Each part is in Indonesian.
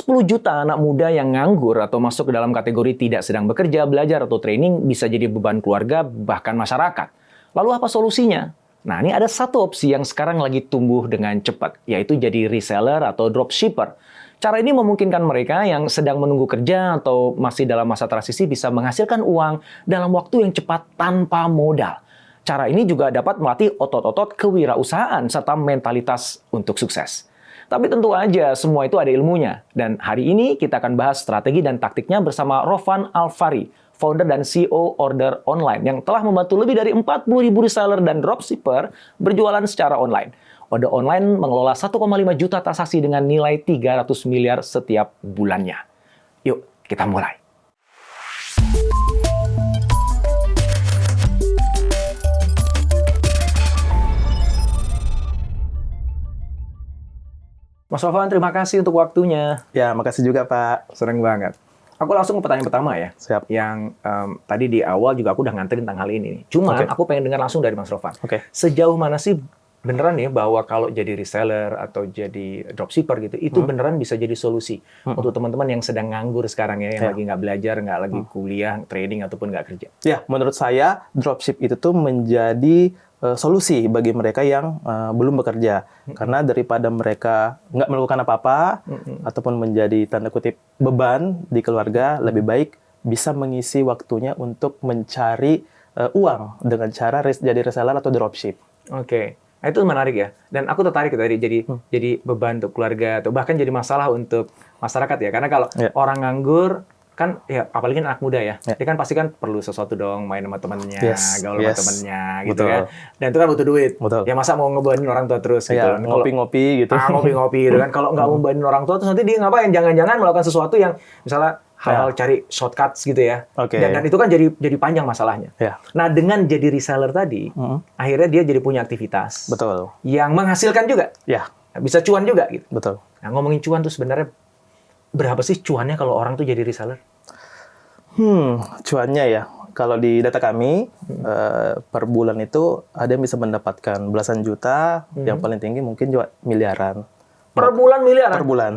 10 juta anak muda yang nganggur atau masuk ke dalam kategori tidak sedang bekerja, belajar, atau training bisa jadi beban keluarga, bahkan masyarakat. Lalu apa solusinya? Nah, ini ada satu opsi yang sekarang lagi tumbuh dengan cepat, yaitu jadi reseller atau dropshipper. Cara ini memungkinkan mereka yang sedang menunggu kerja atau masih dalam masa transisi bisa menghasilkan uang dalam waktu yang cepat tanpa modal. Cara ini juga dapat melatih otot-otot kewirausahaan serta mentalitas untuk sukses. Tapi tentu aja semua itu ada ilmunya. Dan hari ini kita akan bahas strategi dan taktiknya bersama Rovan Alvari, founder dan CEO Order Online yang telah membantu lebih dari 40.000 reseller dan dropshipper berjualan secara online. Order Online mengelola 1,5 juta transaksi dengan nilai 300 miliar setiap bulannya. Yuk, kita mulai. Mas Rovan, terima kasih untuk waktunya. Ya, makasih juga, Pak. Senang banget. Aku langsung ke pertanyaan pertama ya. Siap. Yang tadi di awal juga aku udah nganterin tentang hal ini. Cuman aku pengen dengar langsung dari Mas Rovan. Sejauh mana sih beneran ya bahwa kalau jadi reseller atau jadi dropshipper gitu, itu beneran bisa jadi solusi untuk teman-teman yang sedang nganggur sekarang ya, yang lagi nggak belajar, nggak lagi kuliah, trading, ataupun nggak kerja? Ya, menurut saya dropship itu tuh menjadi solusi bagi mereka yang belum bekerja. Karena daripada mereka nggak melakukan apa-apa, ataupun menjadi tanda kutip beban di keluarga, lebih baik bisa mengisi waktunya untuk mencari uang dengan cara jadi reseller atau dropship. Oke. Nah, itu menarik ya. Dan aku tertarik tadi jadi beban untuk keluarga atau bahkan jadi masalah untuk masyarakat ya. Karena kalau orang nganggur kan ya apalagi anak muda ya. Dia kan pasti kan perlu sesuatu dong, main sama temennya, gaul sama temennya gitu ya. Dan itu kan butuh duit. Ya masa mau ngebebanin orang tua terus gitu. Ngopi-ngopi gitu. Ngopi-ngopi gitu kan. Kalau nggak mau ngebebanin orang tua terus nanti dia ngapain? Jangan-jangan melakukan sesuatu yang misalnya hal-hal cari shortcuts gitu ya. Dan itu kan jadi panjang masalahnya. Nah, dengan jadi reseller tadi, akhirnya dia jadi punya aktivitas. Betul. Yang menghasilkan juga. Bisa cuan juga gitu. Betul. Nah, ngomongin cuan tuh sebenarnya berapa sih cuannya kalau orang tuh jadi reseller? Cuannya ya. Kalau di data kami, per bulan itu ada yang bisa mendapatkan belasan juta, yang paling tinggi mungkin juga miliaran. Per bulan miliaran? Per bulan.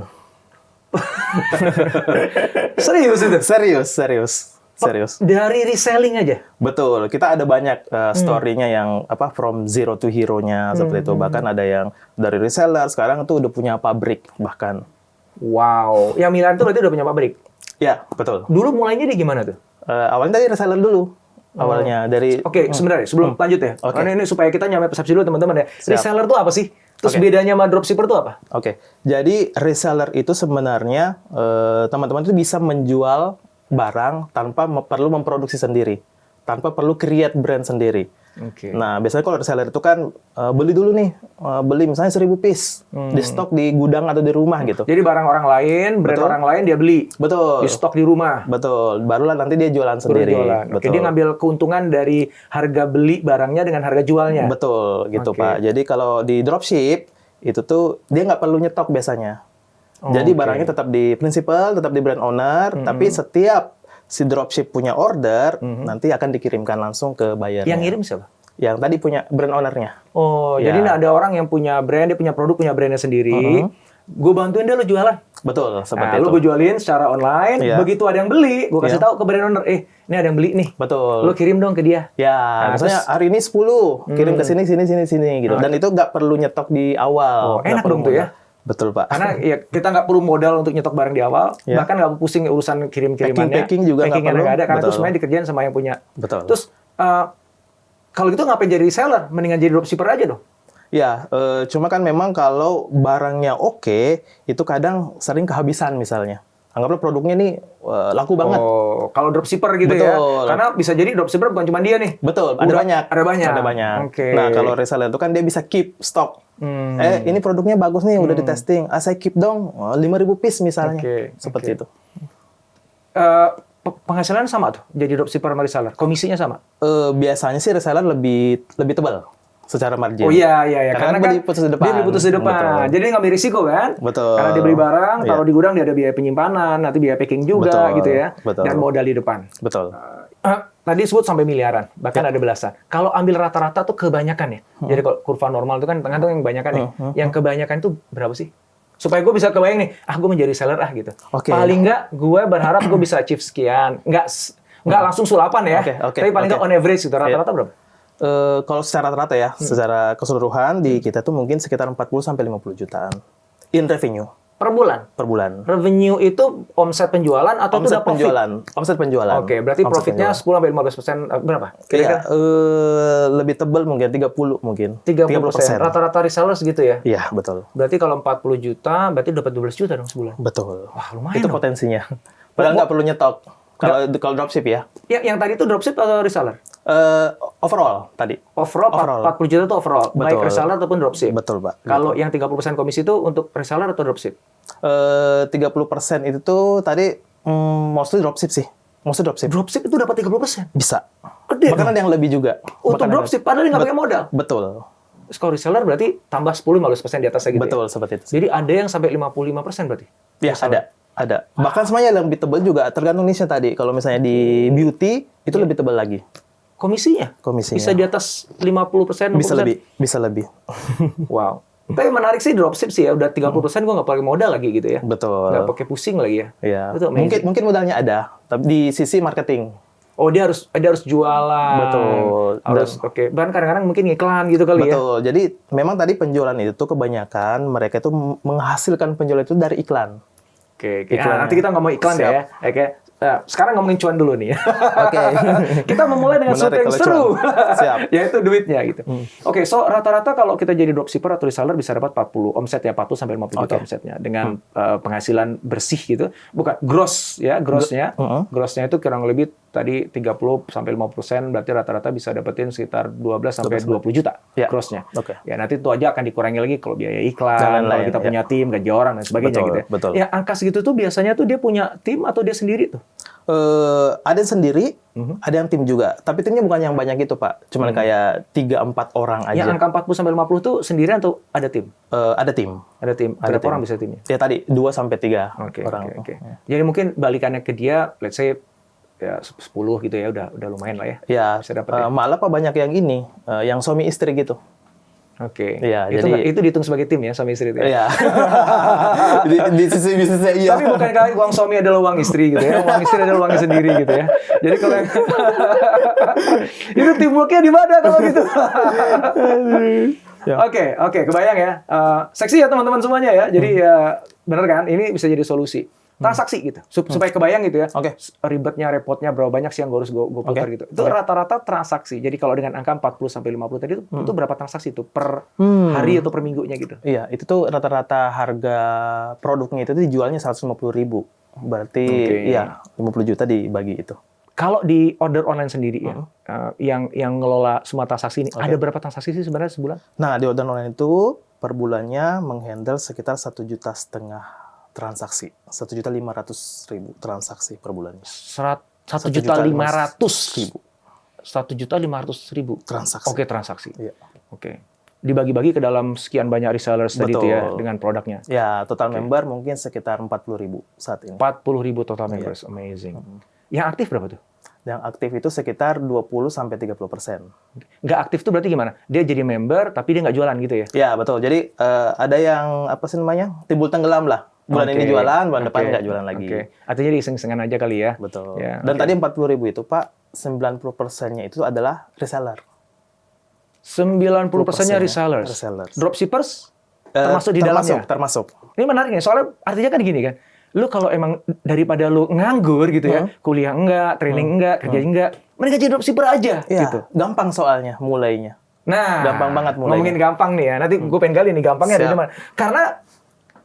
Serius itu? Serius. Dari reselling aja? Betul. Kita ada banyak story-nya yang from zero to hero-nya seperti itu. Bahkan ada yang dari reseller sekarang tuh udah punya pabrik bahkan. Wow. Yang miliaran itu berarti udah punya pabrik? Ya, betul. Dulu mulainya di gimana tuh? Awalnya dari reseller dulu. Awalnya dari... Oke, sebenarnya sebelum lanjut ya. Karena ini supaya kita nyampe persepsi dulu teman-teman ya. Reseller tuh apa sih? Terus bedanya sama dropshipper tuh apa? Jadi reseller itu sebenarnya teman-teman itu bisa menjual barang tanpa perlu memproduksi sendiri, tanpa perlu create brand sendiri. Nah, biasanya kalau reseller itu kan beli dulu nih, beli misalnya 1.000 piece di stok di gudang atau di rumah gitu. Jadi barang orang lain, brand orang lain dia beli. Betul. Di stok di rumah. Betul. Barulah nanti dia jualan sendiri. Betul. Dia ngambil keuntungan dari harga beli barangnya dengan harga jualnya. Betul, gitu Pak. Jadi kalau di dropship itu tuh dia nggak perlu nyetok biasanya. Jadi barangnya tetap di principal, tetap di brand owner, tapi setiap si dropship punya order, nanti akan dikirimkan langsung ke buyernya. Yang ngirim siapa? Yang tadi punya brand owner-nya. Jadi ada orang yang punya brand, dia punya produk, punya brandnya sendiri. Gue bantuin dia lo jualan. Betul, seperti itu. Lo gue jualin secara online, begitu ada yang beli, gue kasih tahu ke brand owner, ini ada yang beli nih. Betul. Lo kirim dong ke dia. Misalnya hari ini 10, kirim ke sini gitu. Dan itu nggak perlu nyetok di awal. Enak dong tuh ya. Betul, Pak. Karena ya kita nggak perlu modal untuk nyetok barang di awal, bahkan nggak pusing urusan kirim-kirimannya. Packing juga nggak perlu. Ada, karena itu semuanya dikerjain sama yang punya. Betul. Terus kalau gitu ngapain jadi reseller? Mendingan jadi dropshipper aja dong. Ya, cuma kan memang kalau barangnya oke, itu kadang sering kehabisan misalnya. Anggaplah produknya nih laku banget. Kalau dropshipper gitu ya. Karena bisa jadi dropshipper bukan cuma dia nih. Betul, ada banyak. Ada banyak. Nah, kalau reseller itu kan dia bisa keep stock. Ini produknya bagus nih, udah di testing. Saya keep dong 5.000 piece misalnya. Seperti itu. Penghasilan sama tuh jadi dropshipper sama reseller? Komisinya sama? Biasanya sih reseller lebih tebal secara margin. Karena kan dia beli putus di depan. Jadi ngambil risiko kan? Betul. Karena dia beli barang, taruh di gudang, dia ada biaya penyimpanan, nanti biaya packing juga gitu ya. Dan modal di depan. Betul. Tadi disebut sampai miliaran, bahkan ada belasan. Kalau ambil rata-rata tuh kebanyakan ya. Jadi kalau kurva normal itu kan tengah tuh yang kebanyakan ya. Yang kebanyakan itu berapa sih? Supaya gue bisa kebayang nih, gue menjadi seller gitu. Oke. Paling nggak gue berharap gue bisa achieve sekian. Nggak langsung sulapan ya. Oke. Tapi paling nggak on average gitu. Rata-rata berapa? Kalau secara rata ya, secara keseluruhan di kita tuh mungkin sekitar 40 sampai 50 jutaan in revenue Per bulan? per bulan. Revenue itu omset penjualan atau itu Omset udah profit? penjualan, omset penjualan. Oke, berarti Omset profitnya penjualan. 10-15% berapa? Iya, Kira-kira? lebih tebal mungkin 30 mungkin. 30%. Rata-rata resellers gitu ya? Iya, betul. Berarti kalau 40 juta, berarti dapat 12 juta dong sebulan? Betul. Wah, lumayan Itu dong. potensinya. Padahal nggak perlu nyetok. Kalau dropship ya. Yang tadi itu dropship atau reseller? Overall tadi. Overall. 40 juta itu overall, baik Betul. reseller ataupun dropship. Betul, Pak. Kalau yang 30% komisi itu untuk reseller atau dropship? 30% itu tuh tadi mostly dropship sih. Mostly dropship. Dropship itu dapat 30%. Bisa. Gede Bahkan dong. ada yang lebih juga. Untuk Bahkan dropship, padahal dia nggak pakai modal. Betul. Terus kalau reseller berarti tambah 10-15% di atasnya gitu Betul, ya? seperti itu. Jadi ada yang sampai 55% berarti? Ya, ada. Bahkan semuanya lebih tebal juga, tergantung niche tadi. Kalau misalnya di beauty, itu lebih tebal lagi. Komisinya? Komisinya. Bisa di atas 50%? 60%? Bisa lebih. Wow. Tapi menarik sih dropship sih ya. Udah 30% gue nggak pakai modal lagi gitu ya. Betul. Nggak pakai pusing lagi ya. Iya. Itu amazing. Mungkin modalnya ada, tapi di sisi marketing. Oh, dia harus jualan. Betul. Harus, oke. Bahkan kadang-kadang mungkin iklan gitu kali ya. Betul. Jadi memang tadi penjualan itu tuh kebanyakan mereka itu menghasilkan penjualan itu dari iklan. Oke. Iklan. Nah, nanti kita ngomong iklan Siap. ya. Oke. Sekarang ngomongin cuan dulu nih. Oke. Kita memulai dengan sesuatu Menarik yang kalau seru. cuan. Siap. Yaitu duitnya gitu. Oke, so rata-rata kalau kita jadi dropshipper atau reseller bisa dapat 40 omsetnya 40 sampai 50 juta Oke. omsetnya dengan penghasilan bersih gitu. Bukan gross ya, grossnya. Grossnya itu kurang lebih tadi 30 sampai 50%, berarti rata-rata bisa dapetin sekitar 12 sampai 20 juta Ya. grossnya. Oke. Ya, nanti itu aja akan dikurangi lagi kalau biaya iklan, Dan kalau lain-lain, kita ya. punya tim, gaji orang dan sebagainya Betul, gitu ya. betul. Ya, angka segitu tuh biasanya tuh dia punya tim atau dia sendiri tuh? Ada yang sendiri, ada yang tim juga. Tapi timnya bukan yang banyak itu, Pak. Cuman kayak 3-4 orang aja. Yang angka 40 sampai 50 tuh sendirian atau ada tim? Ada tim. Ada tim. Ada Berapa tim. orang bisa timnya? Ya tadi 2 sampai 3 Oke, orang. oke. Jadi mungkin balikannya ke dia, let's say ya 10 gitu ya, udah lumayan lah ya. Ya, Bisa dapat ya. malah Pak banyak yang ini, yang suami istri gitu. Oke. Iya, Itu dihitung sebagai tim ya, suami istri itu ya. Iya. di sisi bisnisnya iya. Tapi bukan kali uang suami adalah uang istri gitu ya, uang istri adalah uangnya sendiri gitu ya. Jadi kalau itu teamworknya di mana kalau gitu? Ya. Oke, kebayang ya. Seksi ya teman-teman semuanya ya. Jadi ya benar kan, ini bisa jadi solusi. Transaksi gitu, supaya kebayang gitu ya. Oke. Ribetnya, repotnya berapa banyak sih yang harus gue putar Oke. gitu. Itu rata-rata transaksi. Jadi kalau dengan angka 40 sampai 50 tadi itu berapa transaksi itu per hari atau per minggunya gitu? Iya, itu tuh rata-rata harga produknya itu tuh dijualnya 150.000. Berarti iya 50 juta dibagi itu. Kalau di order online sendiri ya, yang ngelola semua transaksi ini, ada berapa transaksi sih sebenarnya sebulan? Nah, di order online itu per bulannya menghandle sekitar 1,5 juta transaksi. 1.500.000 transaksi per bulannya. 1.500.000. 1.500.000 transaksi. Oke, transaksi. Iya. Oke. Dibagi-bagi ke dalam sekian banyak resellers tadi itu ya Betul. dengan produknya. Ya, total member mungkin sekitar 40.000 saat ini. 40.000 total members, amazing. Yang aktif berapa tuh? Yang aktif itu sekitar 20-30%. Nggak aktif tuh berarti gimana? Dia jadi member tapi dia nggak jualan gitu ya? Ya, betul. Jadi ada yang apa sih namanya? Timbul tenggelam lah. Bulan ini jualan, bulan depan nggak jualan lagi. Oke. Artinya diiseng-isengan aja kali ya? Betul. Ya, Dan tadi 40.000 itu, Pak, 90%-nya itu adalah reseller. 90%-nya resellers. Resellers. Dropshippers termasuk di dalamnya? Termasuk. Ini menarik nih, soalnya artinya kan gini kan, lu kalau emang daripada lu nganggur gitu ya, kuliah enggak, training enggak, kerja enggak, mending jadi dropshipper aja Iya, gitu. gampang soalnya mulainya. Nah, Gampang banget mulainya. ngomongin gampang nih ya, nanti gue pengen gali nih gampangnya dari Siap. mana. Karena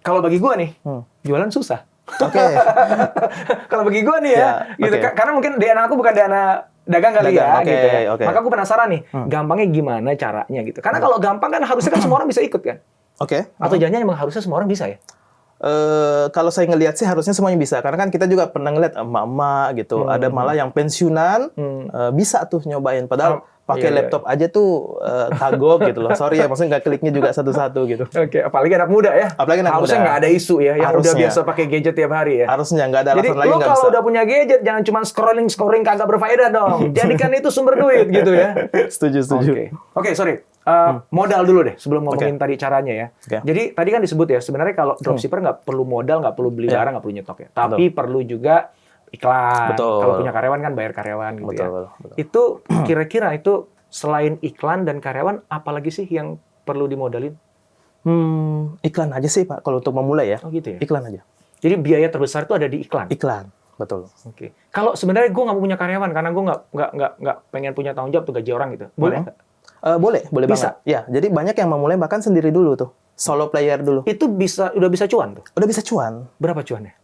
kalau bagi gue nih, jualan susah. Oke. Kalau bagi gue nih ya, Ya, gitu. oke. Karena mungkin DNA aku bukan DNA dagang kali Dagang, ya, oke, gitu ya. oke. Maka aku penasaran nih, gampangnya gimana caranya gitu. Karena kalau gampang kan harusnya kan semua orang bisa ikut kan. Oke. Atau jangan emang harusnya semua orang bisa ya? Kalau saya ngelihat sih harusnya semuanya bisa. Karena kan kita juga pernah ngeliat emak-emak gitu. Ada malah yang pensiunan bisa tuh nyobain. Padahal pakai iya. laptop aja tuh kagok gitu loh. Sorry ya, maksudnya nggak kliknya juga satu-satu gitu. Oke, apalagi anak muda ya. Apalagi anak harusnya muda. nggak ada isu ya, yang udah Harusnya. biasa pakai gadget tiap hari ya. Harusnya nggak ada Jadi alasan lagi lu nggak kalau bisa. udah punya gadget jangan cuma scrolling kagak berfaedah dong. Jadikan itu sumber duit gitu ya. Setuju. Oke, sorry. Modal dulu deh sebelum ngomongin tadi caranya ya. Oke. Jadi tadi kan disebut ya sebenarnya kalau dropshipper nggak perlu modal, nggak perlu beli barang, nggak perlu nyetok ya. Tapi perlu juga iklan. Betul. Kalau punya karyawan kan bayar karyawan gitu ya. Betul. Itu kira-kira itu selain iklan dan karyawan, apalagi sih yang perlu dimodalin? Iklan aja sih Pak, kalau untuk memulai ya. Oh gitu ya. Iklan aja. Jadi biaya terbesar itu ada di iklan. Iklan, betul. Oke. Kalau sebenarnya gue nggak mau punya karyawan karena gue nggak pengen punya tanggung jawab tuh gaji orang gitu. Boleh nggak? Boleh Bisa? banget. Ya, jadi banyak yang memulai bahkan sendiri dulu tuh, solo player dulu. Itu udah bisa cuan tuh. Udah bisa cuan. Berapa cuannya?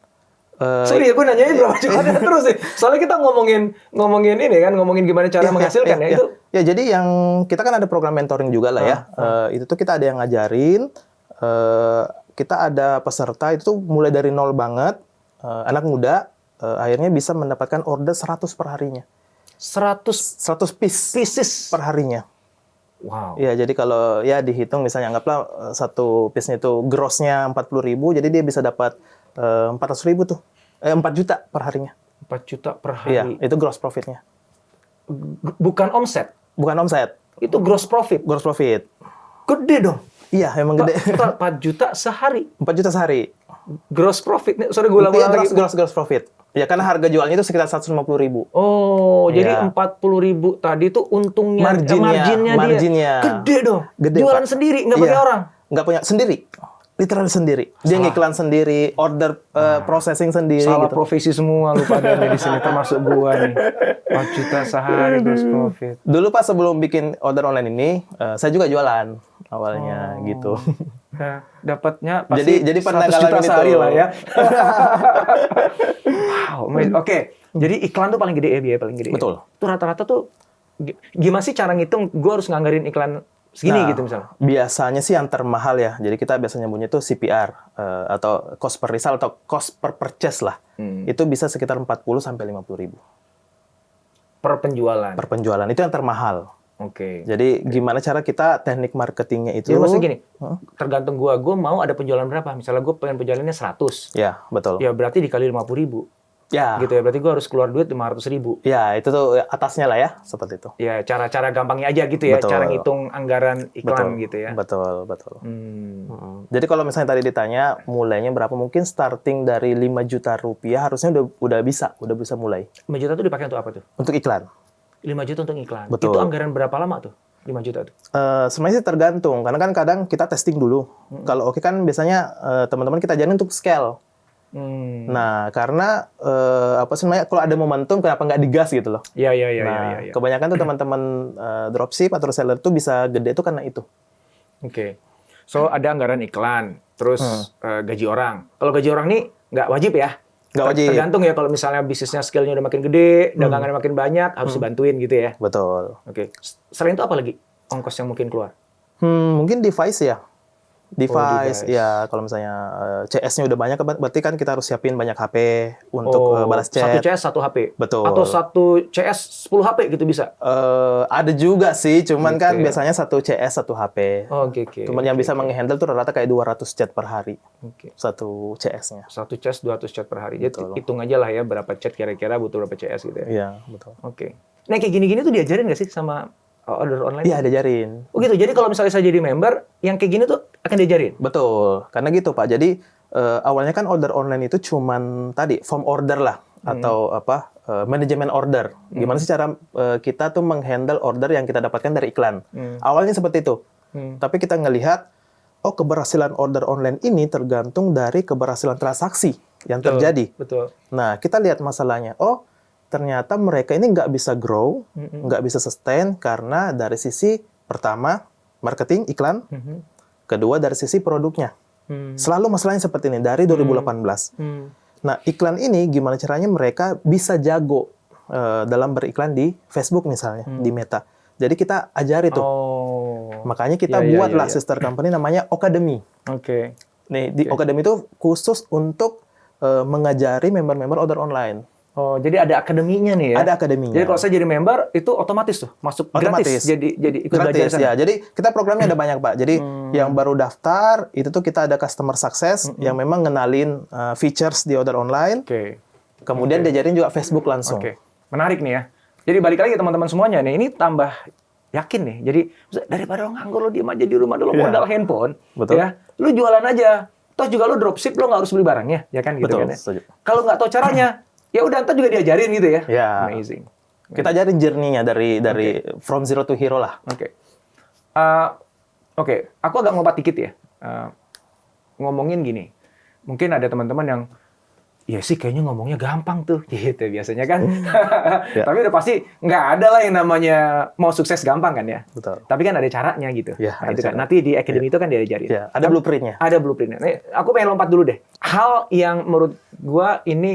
Sorry ya, gue nanyain berapa cuannya terus sih. Soalnya kita ngomongin ini kan, ngomongin gimana cara menghasilkan ya. Itu Ya, jadi yang kita kan ada program mentoring juga lah ya. Itu tuh kita ada yang ngajarin. Kita ada peserta itu tuh mulai dari nol banget, anak muda, akhirnya bisa mendapatkan order 100 per harinya. 100 pieces per harinya. Wow. Ya, jadi kalau ya dihitung misalnya anggaplah satu piece-nya itu gross-nya 40.000, jadi dia bisa dapat 400.000 tuh. 4 juta per harinya. 4 juta per hari. Iya, itu gross profit-nya. Bukan omset. Bukan omset, Itu gross profit. gross profit. Gede dong. Iya, emang gede. 4 juta sehari. 4 juta sehari. Gross profit. Sorry, gue ulang lagi. Gross profit. Ya, karena harga jualnya itu sekitar 150.000. Oh, jadi Iya. 40.000 tadi tuh untungnya, Marginnya dia. Gede dong. Gede, Jualan Pak. sendiri, nggak pakai Iya. orang. Nggak punya, sendiri. Literal sendiri. Dia ngiklan sendiri, order processing sendiri Salah gitu. profesi semua lu pada nih di sini, termasuk gua nih. 4 juta sehari gross profit. Dulu Pak sebelum bikin order online ini, saya juga jualan awalnya gitu. Nah, dapatnya pasti Jadi pernah 100 juta ngalamin itu. sehari lah ya. Wow, oke. Jadi iklan tuh paling gede ya, biaya paling gede. Betul. Itu rata-rata tuh gimana sih cara ngitung gua harus nganggarin iklan segini Nah, gitu misalnya? biasanya sih yang termahal ya. Jadi kita biasanya nyebutnya itu CPR atau cost per result atau cost per purchase lah. Itu bisa sekitar 40 sampai 50.000 Per penjualan. per penjualan. Itu yang termahal. Oke. Jadi gimana cara kita teknik marketingnya itu? Jadi maksudnya gini, tergantung gua mau ada penjualan berapa. Misalnya gua pengen penjualannya 100. Ya, betul. Ya berarti dikali 50.000. Ya. Gitu ya, berarti gua harus keluar duit 500.000. Ya, itu tuh atasnya lah ya, seperti itu. Ya, cara-cara gampangnya aja gitu ya, Betul. cara ngitung anggaran iklan Betul. gitu ya. Betul. Hmm. Jadi kalau misalnya tadi ditanya mulainya berapa, mungkin starting dari 5 juta rupiah harusnya udah bisa mulai 5 juta tuh dipakai untuk apa tuh? untuk iklan. 5 juta untuk iklan. Betul. Itu anggaran berapa lama tuh? 5 juta tuh. Sebenarnya sih tergantung, karena kan kadang kita testing dulu. Kalau oke kan biasanya teman-teman kita ajarin untuk scale. Nah, karena apa sih namanya, kalau ada momentum kenapa nggak digas gitu loh. Iya. Nah, kebanyakan tuh teman-teman dropship atau reseller tuh bisa gede tuh karena itu. Oke. So, ada anggaran iklan, terus gaji orang. Kalau gaji orang nih nggak wajib ya? Nggak wajib. Tergantung ya, kalau misalnya bisnisnya scale-nya udah makin gede, dagangannya makin banyak, harus dibantuin gitu ya? Betul. Oke. Selain itu apa lagi ongkos yang mungkin keluar? Mungkin device ya. device. Ya kalau misalnya CS-nya udah banyak, berarti kan kita harus siapin banyak HP untuk balas chat. Satu CS, satu HP? Betul. Atau satu CS, 10 HP gitu bisa? Ada juga sih, cuman Gitu kan ya. biasanya satu CS, satu HP. Oh, oke. Cuman yang bisa menghandle tuh rata-rata kayak 200 chat per hari. Oke. Satu CS-nya. Satu CS 200 chat per hari. Jadi Betul. hitung aja lah ya berapa chat kira-kira butuh berapa CS gitu ya. Iya, betul. Oke. Nah kayak gini-gini tuh diajarin nggak sih sama order online? Iya, diajarin. Oh gitu. Jadi kalau misalnya saya jadi member, yang kayak gini tuh akan diajarin? Betul. Karena gitu, Pak. Jadi awalnya kan order online itu cuman tadi form order lah atau apa? Manajemen order. Gimana sih cara kita tuh menghandle order yang kita dapatkan dari iklan? Awalnya seperti itu. Tapi kita ngelihat keberhasilan order online ini tergantung dari keberhasilan transaksi yang terjadi. Betul. Nah, kita lihat masalahnya. Ternyata mereka ini nggak bisa grow, nggak bisa sustain karena dari sisi pertama marketing iklan, kedua dari sisi produknya. Selalu masalahnya seperti ini dari 2018. Nah, iklan ini gimana caranya mereka bisa jago dalam beriklan di Facebook misalnya, di Meta. Jadi kita ajari tuh. Makanya kita buatlah sister company namanya Ocademy. Oke. Nih, di Ocademy itu khusus untuk mengajari member-member order online. Oh, jadi ada akademinya nih ya? Ada akademinya. Jadi kalau saya jadi member, itu otomatis tuh masuk gratis. Jadi ikut belajar di gratis sana? ya. Jadi kita programnya ada banyak, Pak. Jadi yang baru daftar, itu tuh kita ada customer success yang memang ngenalin features di order online. Oke. Kemudian diajarin juga Facebook langsung. Oke. Menarik nih ya. Jadi balik lagi teman-teman semuanya nih, ini tambah yakin nih. Jadi daripada lo nganggur, lo diem aja di rumah, lo modal handphone, Betul. ya, lo jualan aja. Toh juga lo dropship, lo nggak harus beli barangnya, ya kan gitu Betul, kan ya. setuju. Kalau nggak tahu caranya, ya udah ntar juga diajarin gitu ya. Ya. Amazing. Kita ajarin journey-nya dari from zero to hero lah. Oke. Oke, aku agak ngompat dikit ya. Ngomongin gini, mungkin ada teman-teman yang, ya sih kayaknya ngomongnya gampang tuh, gitu biasanya kan. Ya. Tapi udah pasti nggak ada lah yang namanya mau sukses gampang kan ya. Betul. Tapi kan ada caranya gitu. Ya, Nah, ada itu kan. cara. Nanti di academy itu kan diajarin. Ya, ada blueprint-nya. Ada blueprint-nya. Nih, aku pengen lompat dulu deh. Hal yang menurut gua ini,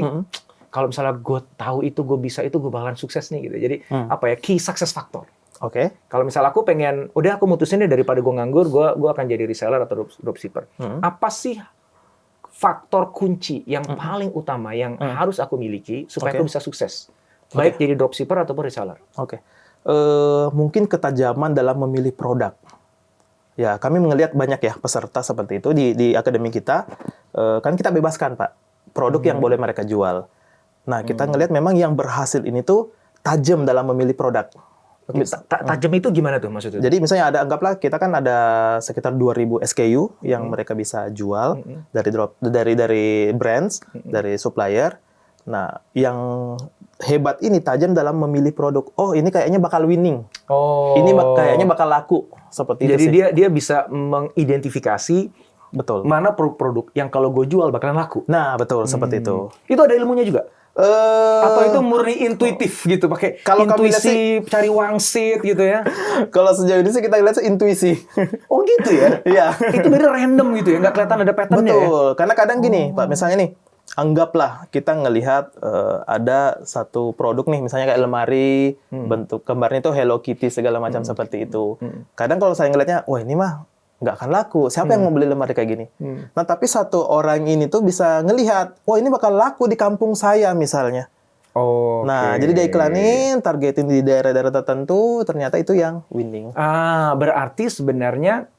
kalau misalnya gue tahu itu, gue bisa itu, gue bakalan sukses nih gitu. Jadi apa ya, key success factor. Oke. Kalau misalnya aku pengen, udah aku mutusin deh daripada gue nganggur, gue akan jadi reseller atau dropshipper. Apa sih faktor kunci yang paling utama yang harus aku miliki supaya aku bisa sukses? Baik jadi dropshipper ataupun reseller. Oke. Mungkin ketajaman dalam memilih produk. Ya, kami melihat banyak ya peserta seperti itu di akademi kita. Kan kita bebaskan, Pak, produk yang boleh mereka jual. Nah, kita ngelihat memang yang berhasil ini tuh tajam dalam memilih produk. Tajam itu gimana tuh maksudnya? Jadi misalnya anggaplah kita kan ada sekitar 2.000 SKU yang mereka bisa jual dari brands, dari supplier. Nah, yang hebat ini tajam dalam memilih produk. Oh, ini kayaknya bakal winning. Oh. Ini kayaknya bakal laku. Seperti Jadi itu sih. dia bisa mengidentifikasi Betul. mana produk-produk yang kalau gue jual bakalan laku. Nah, betul seperti itu. Itu ada ilmunya juga? Atau itu murni intuitif gitu, pakai Kalau kami lihat intuisi cari wangsit gitu ya? Kalau sejauh ini sih kita lihat sih intuisi. Oh gitu ya? Iya. Itu bener random gitu ya, nggak kelihatan ada patternnya ya? Betul. Karena kadang gini, Pak, misalnya nih, anggaplah kita ngelihat ada satu produk nih, misalnya kayak lemari, bentuk gambarnya itu Hello Kitty segala macam seperti itu. Kadang kalau saya ngelihatnya, wah ini mah nggak akan laku. Siapa yang mau beli lemari kayak gini? Nah, tapi satu orang ini tuh bisa ngelihat, wah ini bakal laku di kampung saya misalnya. Oh. Nah, jadi dia iklanin, targetin di daerah-daerah tertentu, ternyata itu yang winning. Berarti sebenarnya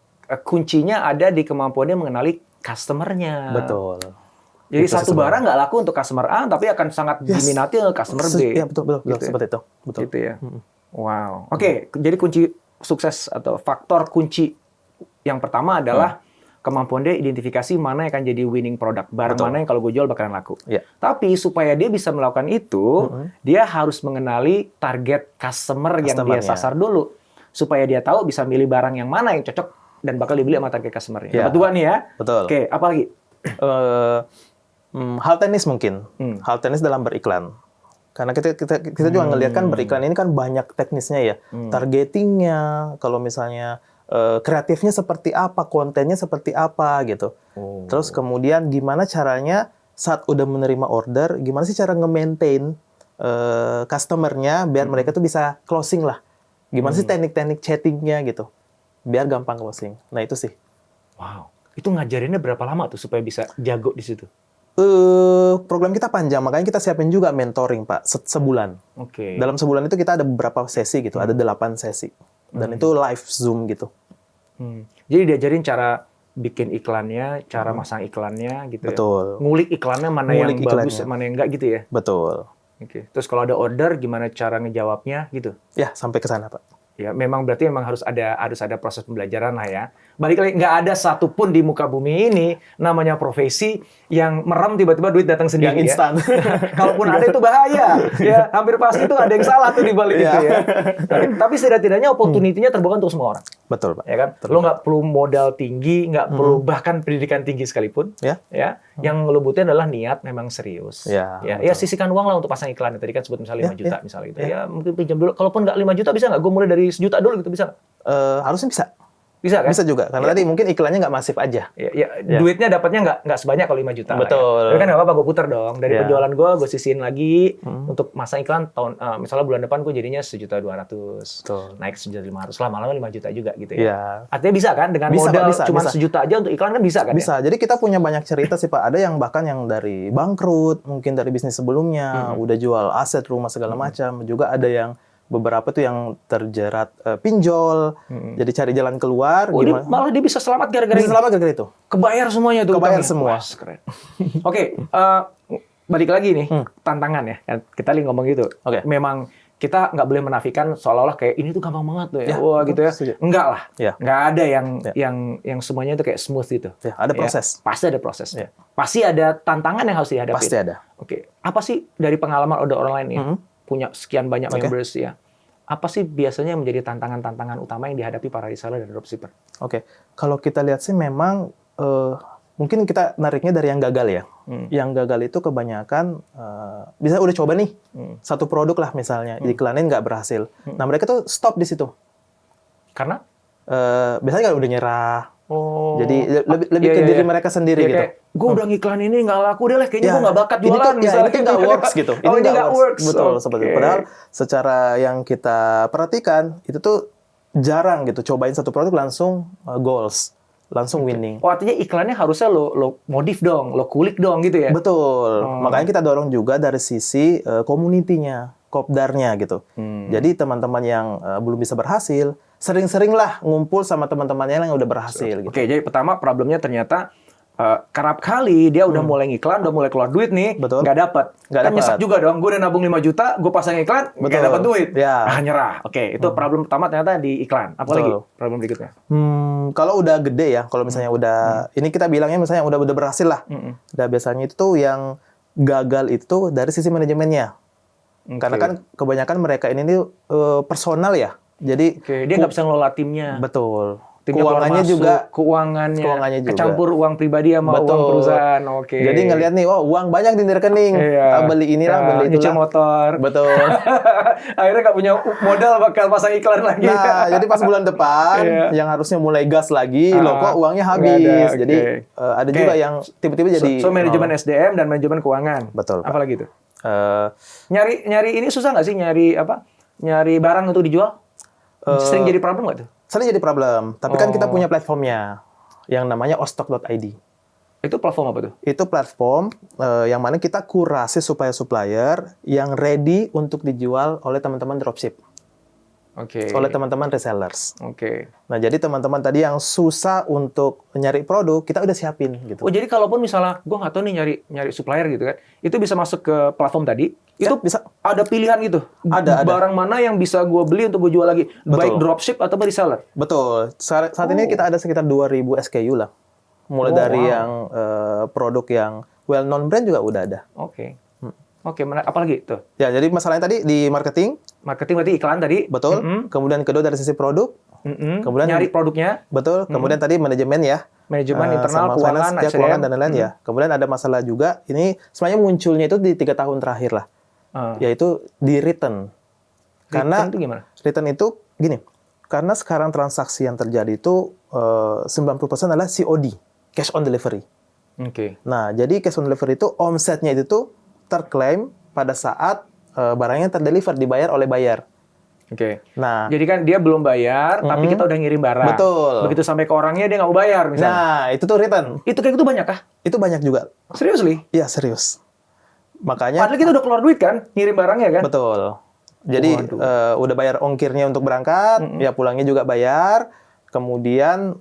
kuncinya ada di kemampuannya mengenali customer-nya. Betul. Jadi Itu satu sebenarnya. barang nggak laku untuk customer A, tapi akan sangat diminati oleh customer B. Iya, betul, Gitu ya? seperti itu. Betul. Gitu ya. Wow. Oke, jadi kunci sukses atau faktor kunci yang pertama adalah kemampuan dia identifikasi mana yang akan jadi winning product, barang Betul. mana yang kalau gue jual bakalan laku. Iya. Tapi supaya dia bisa melakukan itu, dia harus mengenali target customer yang dia Customer-nya. sasar dulu, supaya dia tahu bisa milih barang yang mana yang cocok dan bakal dibeli sama target customer-nya. Iya. Dapat dua nih ya. Betul. Oke, apa lagi? Hal teknis mungkin. Hal teknis dalam beriklan. Karena kita juga ngelihat kan beriklan ini kan banyak teknisnya ya. Targetingnya, kalau misalnya kreatifnya seperti apa, kontennya seperti apa gitu. Terus kemudian gimana caranya saat udah menerima order, gimana sih cara nge-maintain customer-nya biar mereka tuh bisa closing lah. Gimana sih teknik-teknik chatting-nya gitu. Biar gampang closing. Nah, itu sih. Wow. Itu ngajarinnya berapa lama tuh supaya bisa jago di situ? Program kita panjang, makanya kita siapin juga mentoring, Pak, sebulan. Oke. Dalam sebulan itu kita ada beberapa sesi gitu, ada 8 sesi. Dan itu live Zoom gitu. Jadi diajarin cara bikin iklannya, cara masang iklannya gitu Betul. ya. Ngulik iklannya mana Ngulik yang bagus, iklannya. mana yang enggak gitu ya. Betul. Oke. Terus kalau ada order gimana cara ngejawabnya gitu. Ya, sampai ke sana, Pak. Ya, memang berarti memang harus ada proses pembelajaran lah ya. Balik lagi, nggak ada satupun di muka bumi ini namanya profesi yang merem tiba-tiba duit datang sendiri. Yang instan. Kalaupun ada itu bahaya. Ya, hampir pasti itu ada yang salah tuh di balik itu ya. Tapi setidak-tidaknya opportunity-nya terbuka untuk semua orang. Betul, Pak. Ya kan? Lo nggak perlu modal tinggi, nggak perlu bahkan pendidikan tinggi sekalipun. Ya. Yang lo butuhin adalah niat memang serius. Ya, Ya, sisihkan uang lah untuk pasang iklan. Tadi kan sebut misalnya 5 juta misalnya gitu. Ya. Ya, mungkin pinjam dulu. Kalaupun nggak 5 juta bisa nggak? Gue mulai dari 1 juta dulu gitu, bisa nggak? Harusnya bisa. Bisa kan? Bisa juga. Karena tadi mungkin iklannya nggak masif aja. Ya, duitnya dapatnya nggak sebanyak kalau 5 juta. Betul. Lah ya. Tapi kan nggak apa-apa, gue puter dong. Dari Ya. penjualan gue sisihin lagi untuk masang iklan tahun, misalnya bulan depan gue jadinya 1.200.000. Betul. Naik 1.500.000. Lama-lama 5 juta juga gitu ya. Ya. Artinya bisa kan? Dengan Bisa, modal Pak, bisa, cuma bisa. 1 juta aja untuk iklan kan bisa kan? Bisa. Jadi kita punya banyak cerita sih, Pak. Ada yang bahkan yang dari bangkrut, mungkin dari bisnis sebelumnya, udah jual aset, rumah segala macam. Juga ada yang beberapa tuh yang terjerat pinjol, jadi cari jalan keluar. Oh, malah dia bisa selamat gara-gara Bisa ini. selamat gara-gara itu. Kebayar semuanya tuh. Kebayar utangnya. semua. Wah, keren. Oke, balik lagi nih tantangan ya. Kita lagi ngomong gitu. Oke. Memang kita nggak boleh menafikan seolah-olah kayak ini tuh gampang banget tuh ya. Ya, Wah gitu ya. setuju. Enggak lah. Ya. Nggak ada Ya. yang semuanya itu kayak smooth gitu. Ya, ada proses. Pasti ada proses. Ya. Pasti ada tantangan yang harus dihadapi. Pasti ada. Oke. Apa sih dari pengalaman order online nih? Punya sekian banyak Oke. members ya. Apa sih biasanya yang menjadi tantangan-tantangan utama yang dihadapi para reseller dan dropshipper? Oke, kalau kita lihat sih memang mungkin kita nariknya dari yang gagal ya. Yang gagal itu kebanyakan bisa udah coba nih satu produk lah misalnya diiklanin nggak berhasil. Nah mereka tuh stop di situ. Karena? Biasanya kan udah nyerah. Oh. Jadi lebih Iya, ke iya, diri iya. mereka sendiri Iya, gitu. kayak, gue udah ngiklan ini nggak laku deh lah, kayaknya Ya, gue nggak bakat ini jualan tuh, misalnya. ini tuh nggak works gitu. Oh, ini nggak works. Betul, seperti itu. Oke. Padahal secara yang kita perhatikan itu tuh jarang gitu. Cobain satu produk langsung goals, langsung winning. Oh, artinya iklannya harusnya lo modif dong, lo kulik dong gitu ya? Betul. Makanya kita dorong juga dari sisi community-nya, kopdarnya gitu. Jadi teman-teman yang belum bisa berhasil, sering-seringlah ngumpul sama teman-temannya yang udah berhasil gitu. Oke, jadi pertama problemnya ternyata kerap kali dia udah mulai ngiklan, udah mulai keluar duit nih, Betul. nggak dapat. Nggak Kan dapet. nyesek juga dong, gue udah nabung 5 juta, gue pasang iklan, nggak Betul. dapat duit. Ya. Ah, nyerah. Oke, itu problem pertama ternyata di iklan. Apalagi Betul. problem berikutnya? Kalau udah gede ya, kalau misalnya udah, ini kita bilangnya misalnya udah berhasil lah. Udah biasanya itu tuh yang gagal itu dari sisi manajemennya. Karena kan kebanyakan mereka ini nih personal ya. Jadi Oke, dia nggak bisa ngelola timnya. betul. Timnya Keuangannya keluar masuk, juga keuangannya juga. kecampur uang pribadi sama Betul. uang perusahaan. Oke. Jadi ngelihat nih, oh uang banyak di rekening. Iya. Ah, beli inilah, Ya, beli nyicil itulah. motor. Betul. Akhirnya nggak punya modal bakal pasang iklan lagi. Nah, jadi pas bulan depan Iya. yang harusnya mulai gas lagi, loh kok uangnya nggak habis. ada, oke. Jadi ada Oke. juga yang tiba-tiba jadi So manajemen SDM dan manajemen keuangan. Betul, Pak. Apalagi itu? eh, Nyari ini susah nggak sih nyari apa? Nyari barang untuk dijual? Sering jadi problem nggak tuh? sering jadi problem. Tapi kan kita punya platformnya yang namanya ostok.id. Itu platform apa tuh? Itu platform yang mana kita kurasi supplier-supplier yang ready untuk dijual oleh teman-teman dropship, Oke. oleh teman-teman resellers. Oke. Nah, jadi teman-teman tadi yang susah untuk nyari produk, kita udah siapin gitu. Oh, jadi kalaupun misalnya gue nggak tahu nih nyari supplier gitu kan, itu bisa masuk ke platform tadi. Ya, Itu bisa. ada pilihan gitu. Ada. Barang mana yang bisa gue beli untuk gue jual lagi, Betul. baik dropship atau reseller. Betul. Saat ini kita ada sekitar 2.000 SKU lah. Mulai dari yang produk yang well known brand juga udah ada. Oke. Oke, apalagi tuh? Ya, jadi masalahnya tadi di marketing, Marketing berarti iklan tadi. betul. Kemudian kedua dari sisi produk, kemudian nyari produknya, betul. Kemudian tadi manajemen ya. manajemen internal, sama keuangan, finance, ya, SDM. keuangan dan lain-lain ya. Kemudian ada masalah juga. Ini sebenarnya munculnya itu di 3 tahun terakhir lah. Yaitu di return. Karena Return itu gimana? return itu gini. Karena sekarang transaksi yang terjadi itu 90% adalah COD, cash on delivery. Oke. Nah, jadi cash on delivery itu omsetnya itu tuh terklaim pada saat barangnya terdeliver, dibayar oleh buyer. Oke. Nah, Jadi kan dia belum bayar, tapi kita udah ngirim barang. Betul. Begitu sampai ke orangnya dia nggak mau bayar misalnya. nah itu tuh return. Itu kayak gitu banyak kah? Itu banyak juga. Seriously? Iya, serius. Makanya Padahal kita udah keluar duit kan, ngirim barangnya kan? betul. Jadi udah bayar ongkirnya untuk berangkat, ya pulangnya juga bayar. Kemudian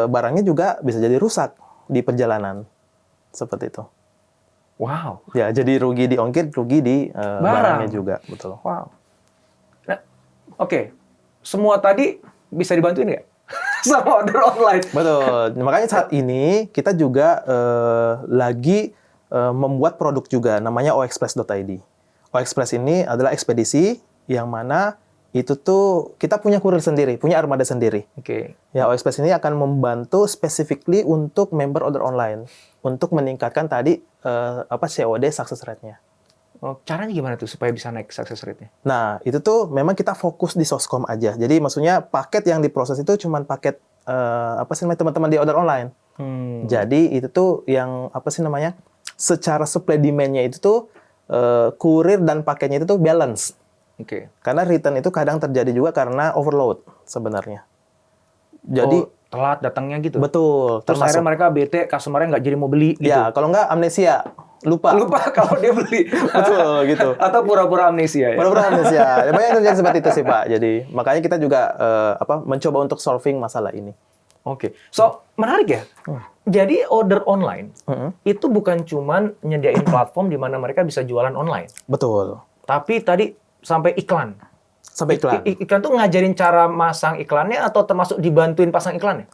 barangnya juga bisa jadi rusak di perjalanan. Seperti itu. Wow. Ya, jadi rugi di ongkir, rugi di barangnya juga, betul. Wow. Nah, oke. Semua tadi bisa dibantuin nggak? Sama order online. Betul. Makanya saat ini kita juga lagi membuat produk juga namanya oexpress.id. Oexpress ini adalah ekspedisi yang mana itu tuh kita punya kurir sendiri, punya armada sendiri. Oke. Ya, Oexpress ini akan membantu specifically untuk member order online untuk meningkatkan tadi COD success rate-nya. Oh, caranya gimana tuh supaya bisa naik success rate-nya? Nah, itu tuh memang kita fokus di Soscom aja. Jadi maksudnya paket yang diproses itu cuma paket teman-teman di order online. Jadi itu tuh yang secara supply demand-nya itu tuh kurir dan paketnya itu tuh balance. Oke. Karena return itu kadang terjadi juga karena overload sebenarnya. Jadi telat datangnya gitu. betul. Terus akhirnya mereka bete, customer-nya nggak jadi mau beli gitu. Ya, kalau nggak amnesia, lupa. Lupa kalau dia beli. Betul gitu. Atau pura-pura amnesia ya. Pura-pura amnesia. Banyak yang terjadi seperti itu sih, Pak. Jadi makanya kita juga mencoba untuk solving masalah ini. Oke. So, menarik ya. Jadi order online itu bukan cuman nyediain platform di mana mereka bisa jualan online. Betul. Tapi tadi sampai iklan. Sampai iklan. Iklan tuh ngajarin cara masang iklannya atau termasuk dibantuin pasang iklannya?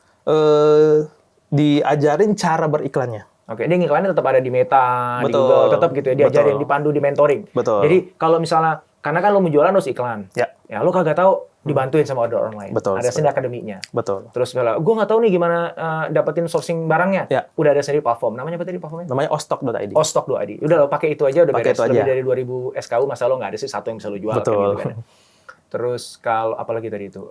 Diajarin cara beriklannya. Oke, dia ngiklannya tetap ada di Meta, di Betul. Google, tetap gitu ya, diajarin, Betul. dipandu, di mentoring. Betul. Jadi kalau misalnya, karena kan lo mau jualan harus iklan, Ya. lo kagak tahu dibantuin sama order online. Betul, Ada sendiri betul. akademinya. Betul. Terus kalau gue nggak tahu nih gimana dapetin sourcing barangnya, Ya. udah ada sendiri platform. Namanya apa tadi platformnya? Namanya ostok.id. Ostok.id. Udah lo pakai itu aja, udah Pakai beres. itu Lebih aja. dari 2000 SKU, masa lo nggak ada sih satu yang bisa lo jual. Betul. Kan, gitu kan. Terus kalau apalagi tadi itu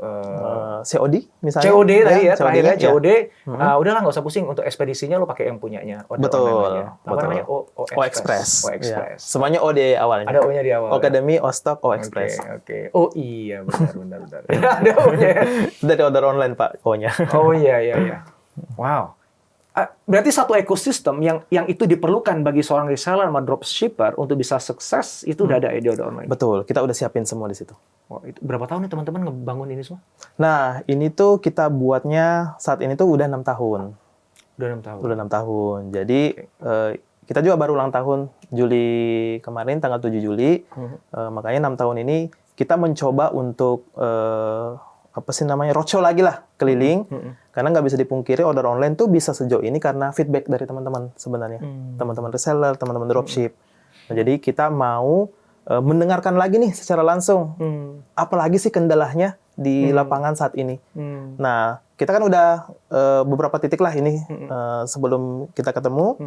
COD misalnya. COD tadi ya, terakhirnya COD-nya, COD. ya. Udahlah nggak usah pusing, untuk ekspedisinya lo pakai yang punyanya. Order Betul. online aja. Apa Betul. namanya? O-Express. O Express. Ya. Semuanya O di awalnya. Ada O-nya di awal. Academy, Ostok, O-Express. Oke. Oh iya, benar. Ada O-nya. Dari order online, Pak, O-nya. Oh iya. Wow. Berarti satu ekosistem yang itu diperlukan bagi seorang reseller sama dropshipper untuk bisa sukses itu udah ada di order online. Betul, kita udah siapin semua di situ. Wah, itu berapa tahun nih teman-teman ngebangun ini semua? Nah, ini tuh kita buatnya saat ini tuh udah 6 tahun. Udah 6 tahun. Udah 6 tahun. Jadi kita juga baru ulang tahun Juli kemarin, tanggal 7 Juli. Makanya 6 tahun ini kita mencoba untuk roadshow lagi lah, keliling. Karena nggak bisa dipungkiri order online tuh bisa sejauh ini karena feedback dari teman-teman sebenarnya. Teman-teman reseller, teman-teman dropship. Nah, jadi kita mau mendengarkan lagi nih secara langsung. Apalagi sih kendalanya di lapangan saat ini. Nah, kita kan udah beberapa titik lah ini sebelum kita ketemu.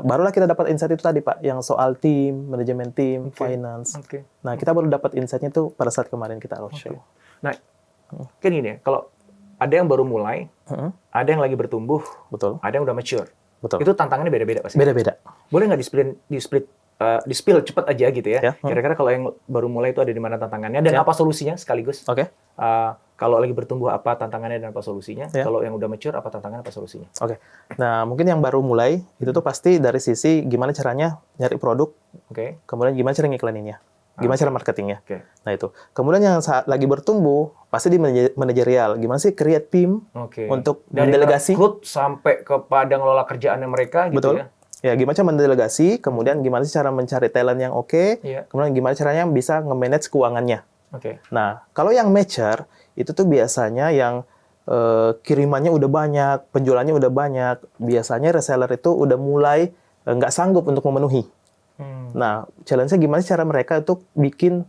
Barulah kita dapat insight itu tadi, Pak, yang soal tim, manajemen tim, finance. Nah, kita baru dapat insight-nya tuh pada saat kemarin kita roadshow. Nah, kan gini ya, kalau ada yang baru mulai, ada yang lagi bertumbuh, Betul. ada yang udah mature. Betul. Itu tantangannya beda-beda pasti. Beda-beda. Boleh nggak di-spill cepat aja gitu ya? Ya. Kira-kira kalau yang baru mulai itu ada di mana tantangannya dan apa solusinya sekaligus? Oke. Kalau lagi bertumbuh apa tantangannya dan apa solusinya? Ya. Kalau yang udah mature apa tantangannya apa solusinya? Oke. Nah, mungkin yang baru mulai itu tuh pasti dari sisi gimana caranya nyari produk, Oke. kemudian gimana cara ngiklaninnya, gimana cara marketingnya. Oke. Nah, itu. Kemudian yang saat lagi bertumbuh pasti di manajerial. Gimana sih create tim Oke. untuk Dari mendelegasi. rekrut sampai kepada ngelola kerjaannya mereka gitu Betul. ya. Ya, gimana cara mendelegasi, kemudian gimana sih cara mencari talent yang oke, Iya. kemudian gimana caranya bisa nge-manage keuangannya. Oke. Nah, kalau yang mature, itu tuh biasanya yang kirimannya udah banyak, penjualannya udah banyak, biasanya reseller itu udah mulai nggak sanggup untuk memenuhi. Nah, challenge-nya gimana sih cara mereka untuk bikin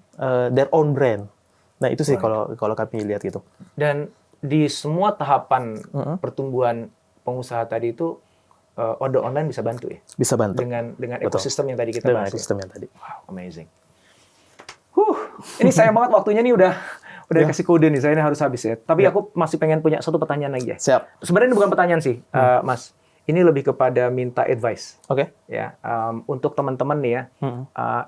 their own brand. Nah, itu sih kalau kami lihat gitu. Dan di semua tahapan pertumbuhan pengusaha tadi itu order online bisa bantu ya? Bisa bantu. Dengan Betul. ekosistem yang tadi kita Dengan bahas. ekosistem yang tadi. Wow, amazing. Ini sayang banget waktunya nih udah dikasih kode nih, saya ini harus habis ya. Tapi aku masih pengen punya satu pertanyaan lagi ya. Siap. Sebenarnya ini bukan pertanyaan sih, Mas. Ini lebih kepada minta advice. Oke. Ya, untuk teman-teman nih ya,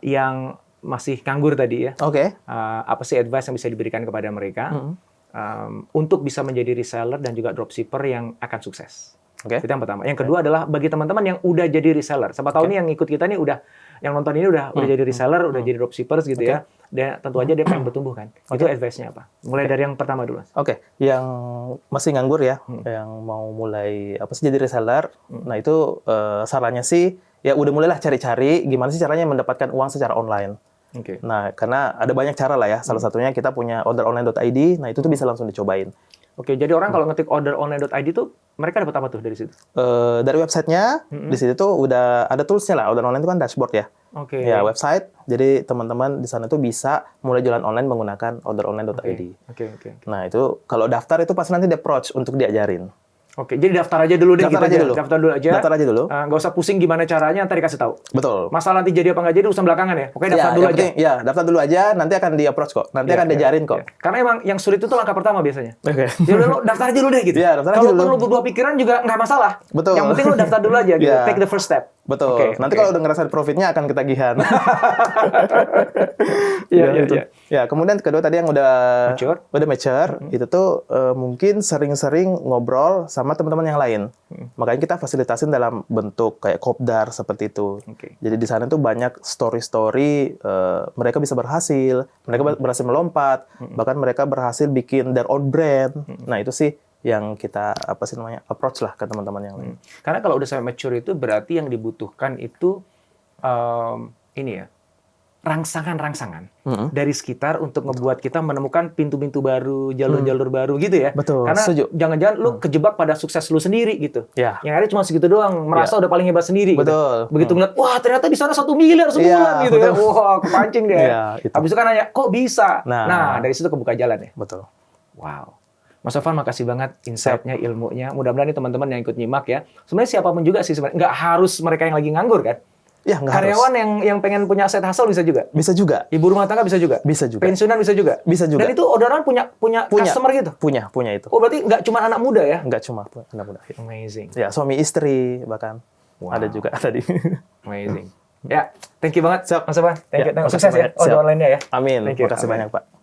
yang masih nganggur tadi ya. Oke. Apa sih advice yang bisa diberikan kepada mereka untuk bisa menjadi reseller dan juga dropshipper yang akan sukses? Oke. Itu yang pertama. Yang kedua adalah bagi teman-teman yang udah jadi reseller. Siapa tahu nih yang ikut kita nih yang nonton ini udah jadi reseller, udah jadi dropshippers gitu ya. Dan tentu aja dia pengen bertumbuh kan. Itu advice-nya apa? Mulai dari yang pertama dulu. Oke, yang masih nganggur ya, yang mau mulai jadi reseller. Nah, itu sarannya sih ya udah mulailah cari-cari gimana sih caranya mendapatkan uang secara online. Oke. Nah, karena ada banyak cara lah ya. Salah satunya kita punya orderonline.id. Nah, itu tuh bisa langsung dicobain. Oke, jadi orang kalau ngetik orderonline.id tuh mereka dapat apa tuh dari situ? Dari websitenya, di situ tuh udah ada toolsnya lah. Order online itu kan dashboard ya. Oke. Ya, website. Jadi teman-teman di sana tuh bisa mulai jualan online menggunakan orderonline.id. Oke. Nah, itu kalau daftar itu pasti nanti di-approach untuk diajarin. Oke, jadi daftar aja dulu deh. Daftar aja dulu. Daftar aja dulu. Nggak usah pusing gimana caranya, ntar dikasih tahu. Betul. Masalah nanti jadi apa nggak jadi urusan belakangan ya. Oke, daftar dulu yang aja. penting, ya, daftar dulu aja. Nanti akan di-approach kok. Nanti akan diajarin kok. Karena emang yang sulit itu langkah pertama biasanya. Oke. Ya udah lo daftar aja dulu deh gitu. Iya, daftar aja Kalau dulu. perlu berdua pikiran juga nggak masalah. Betul. Yang penting lo daftar dulu aja gitu. Iya. Take the first step. Betul. Oke, Nanti oke. kalau udah ngerasain profitnya akan ketagihan. Iya. Ya, kemudian kedua tadi yang udah mature, itu tuh mungkin sering-sering ngobrol sama teman-teman yang lain. Makanya kita fasilitasin dalam bentuk kayak kopdar seperti itu. Oke. Jadi di sana tuh banyak story-story mereka bisa berhasil, mereka berhasil melompat, bahkan mereka berhasil bikin their own brand. Nah, itu sih yang kita approach lah ke teman-teman yang lain. Karena kalau udah sampai mature itu berarti yang dibutuhkan itu ini ya, rangsangan-rangsangan Mm-mm. dari sekitar untuk ngebuat kita menemukan pintu-pintu baru, jalur-jalur baru gitu ya. Betul, Karena setuju. jangan-jangan lu kejebak pada sukses lu sendiri gitu. Ya. Yang ada cuma segitu doang, merasa udah paling hebat sendiri. Betul. Gitu. Begitu ngeliat, wah ternyata di sana 1 miliar sebulan Iya, gitu ya. betul. Wah, kepancing deh. Iya, itu. Habis itu kan nanya, kok bisa? Nah. Nah, dari situ kebuka jalan ya. Betul. Wow. Mas Sofwan, makasih banget insight-nya, ilmunya. Mudah-mudahan nih teman-teman yang ikut nyimak ya. Sebenarnya siapapun juga sih sebenarnya. Nggak harus mereka yang lagi nganggur kan. Ya, nggak Karyawan harus. yang pengen punya aset hustle bisa juga. Bisa juga. Ibu rumah tangga bisa juga. Bisa juga. Pensiunan bisa juga. Bisa juga. Dan itu orderan punya customer gitu. Punya itu. Oh, berarti nggak cuma anak muda ya? Nggak cuma anak muda. Amazing. Ya, suami istri bahkan. Wow. Ada juga tadi. Amazing. Ya, thank you banget Siap. Mas Sofwan. Thank you. Ya, makasih Sukses ya. banyak. Siap. Online-nya ya. Amin. Thank you. Makasih Amin. banyak, Pak.